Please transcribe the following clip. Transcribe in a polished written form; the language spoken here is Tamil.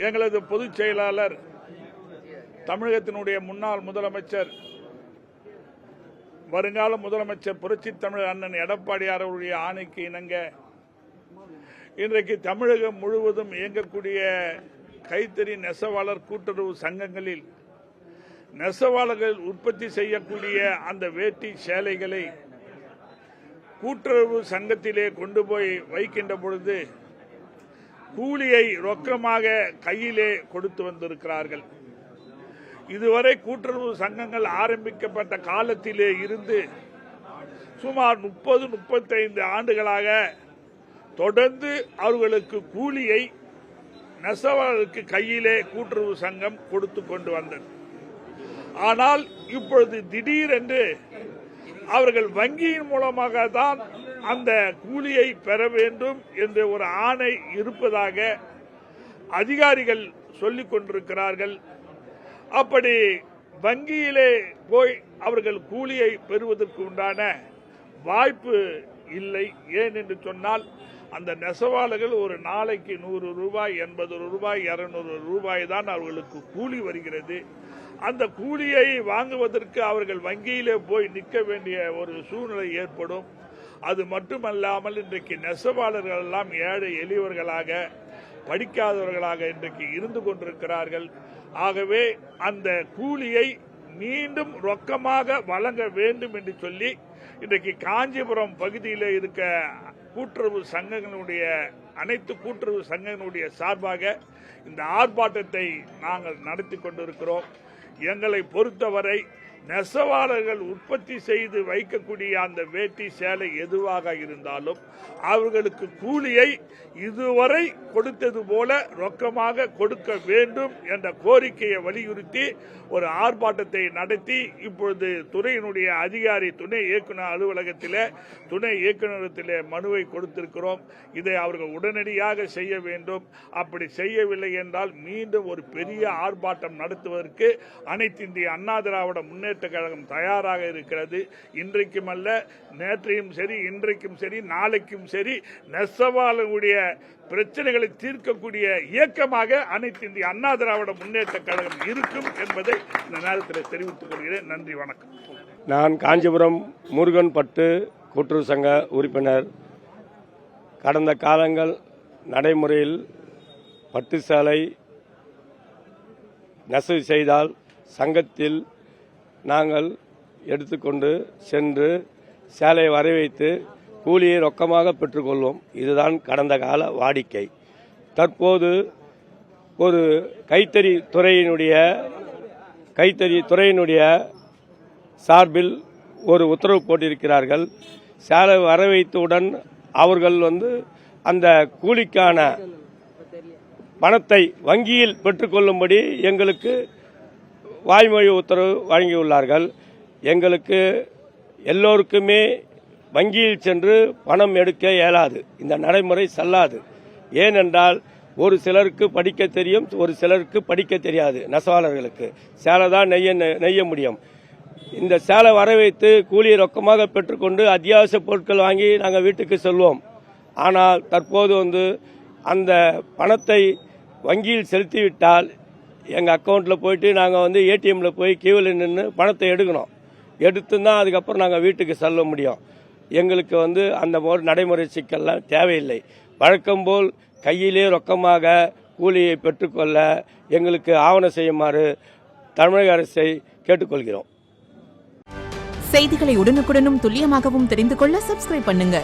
எங்களது பொதுச் செயலாளர் தமிழகத்தினுடைய முன்னாள் முதலமைச்சர் வருங்கால முதலமைச்சர் புரட்சி தமிழர் அண்ணன் எடப்பாடியார் அவருடைய ஆணைக்கு இணங்க இன்றைக்கு தமிழகம் முழுவதும் இயங்கக்கூடிய கைத்தறி நெசவாளர் கூட்டுறவு சங்கங்களில் நெசவாளர்கள் உற்பத்தி செய்யக்கூடிய அந்த வேட்டி சேலைகளை கூட்டுறவு சங்கத்திலே கொண்டு போய் வைக்கின்ற பொழுது கூலியை ரொக்கமாக கையிலே கொடுத்து வந்திருக்கிறார்கள். இதுவரை கூட்டுறவு சங்கங்கள் ஆரம்பிக்கப்பட்ட காலத்திலே இருந்து சுமார் 30-35 ஆண்டுகளாக தொடர்ந்து அவர்களுக்கு கூலியை நெசவாளருக்கு கையிலே கூட்டுறவு சங்கம் கொடுத்து கொண்டு வந்தது. ஆனால் இப்பொழுது திடீரென்று அவர்கள் வங்கியின் மூலமாக தான் அந்த கூலியை பெற வேண்டும் என்ற ஒரு ஆணை இருப்பதாக அதிகாரிகள் சொல்லிக் கொண்டிருக்கிறார்கள். அப்படி வங்கியிலே போய் அவர்கள் கூலியை பெறுவதற்கு உண்டான வாய்ப்பு இல்லை. ஏன் என்று சொன்னால் அந்த நெசவாளர்கள் ஒரு நாளைக்கு 100 ரூபாய், 80 ரூபாய், 200 ரூபாய் தான் அவர்களுக்கு கூலி வருகிறது. அந்த கூலியை வாங்குவதற்கு அவர்கள் வங்கியிலே போய் நிற்க வேண்டிய ஒரு சூழ்நிலை ஏற்படும். அது மட்டுமல்லாமல் இன்றைக்கு நெசவாளர்கள் எல்லாம் ஏழை எளியவர்களாக படிக்காதவர்களாக இன்றைக்கு இருந்து கொண்டிருக்கிறார்கள். ஆகவே அந்த கூலியை மீண்டும் ரொக்கமாக வழங்க வேண்டும் என்று சொல்லி இன்றைக்கு காஞ்சிபுரம் பகுதியில் இருக்க கூட்டுறவு சங்கங்களுடைய அனைத்து கூட்டுறவு சங்கங்களுடைய சார்பாக இந்த ஆர்ப்பாட்டத்தை நாங்கள் நடத்தி கொண்டிருக்கிறோம். எங்களை பொறுத்தவரை நெசவாளர்கள் உற்பத்தி செய்து வைக்கக்கூடிய அந்த வேட்டி சேலை எதுவாக இருந்தாலும் அவர்களுக்கு கூலியை இதுவரை கொடுத்தது போல ரொக்கமாக கொடுக்க வேண்டும் என்ற கோரிக்கையை வலியுறுத்தி ஒரு ஆர்ப்பாட்டத்தை நடத்தி இப்பொழுது துறையினுடைய அதிகாரி துணை இயக்குநர் அலுவலகத்திலே துணை இயக்குநரகத்திலே மனுவை கொடுத்திருக்கிறோம். இதை அவர்கள் உடனடியாக செய்ய வேண்டும். அப்படி செய்யவில்லை என்றால் மீண்டும் ஒரு பெரிய ஆர்ப்பாட்டம் நடத்துவதற்கு அனைத்து இந்திய அண்ணா திராவிட முன்னேற்ற கழகம் தயாராக இருக்கிறது. இன்றைக்கும் அல்ல, நேற்றையும் சரி, இன்றைக்கும் சரி, நாளைக்கும் சரி, நெசவாளர்களுடைய பிரச்சனைகளை தீர்க்கக்கூடிய இயக்கமாக அனைத்து இந்திய அண்ணா திராவிட முன்னேற்ற கழகம் இருக்கும் என்பதை இந்த நேரத்தில் தெரிவித்துக் கொள்கிறேன். நன்றி, வணக்கம். நான் காஞ்சிபுரம் முருகன் பட்டு கூட்டுறவு சங்க உறுப்பினர். கடந்த காலங்கள் நடைமுறையில் பட்டு சேலை நெசவு செய்தால் சங்கத்தில் நாங்கள் எடுத்துக்கொண்டு சென்று சேலையை வர வைத்து கூலியை ரொக்கமாக பெற்றுக்கொள்வோம். இதுதான் கடந்த கால வாடிக்கை. தற்போது ஒரு கைத்தறி துறையினுடைய சார்பில் ஒரு உத்தரவு போட்டிருக்கிறார்கள். சேலை வர வைத்தவுடன் அவர்கள் அந்த கூலிக்கான பணத்தை வங்கியில் பெற்றுக்கொள்ளும்படி எங்களுக்கு வாய்மொழி உத்தரவு வழங்கியுள்ளார்கள். எங்களுக்கு எல்லோருக்குமே வங்கியில் சென்று பணம் எடுக்க இயலாது. இந்த நடைமுறை செல்லாது. ஏனென்றால் ஒரு சிலருக்கு படிக்க தெரியும், ஒரு சிலருக்கு படிக்க தெரியாது. நெசவாளர்களுக்கு சேலை தான் நெய்ய முடியும். இந்த சேலை வர வைத்து கூலியை ரொக்கமாக பெற்றுக்கொண்டு அத்தியாவசிய பொருட்கள் வாங்கி நாங்கள் வீட்டுக்கு செல்வோம். ஆனால் தற்போது அந்த பணத்தை வங்கியில் செலுத்திவிட்டால் எங்கள் அக்கௌண்ட்டில் போயிட்டு நாங்கள் ஏடிஎம்மில் போய் கியூவில் நின்று பணத்தை எடுக்கணும். எடுத்து தான் அதுக்கப்புறம் நாங்கள் வீட்டுக்கு செல்ல முடியும். எங்களுக்கு அந்த நடைமுறை சிக்கல்லாம் தேவையில்லை. வழக்கம்போல் கையிலே ரொக்கமாக கூலியை பெற்றுக்கொள்ள எங்களுக்கு ஆவணம் செய்யுமாறு தமிழக அரசை கேட்டுக்கொள்கிறோம். செய்திகளை உடனுக்குடனும் துல்லியமாகவும் தெரிந்து கொள்ள சப்ஸ்கிரைப் பண்ணுங்க.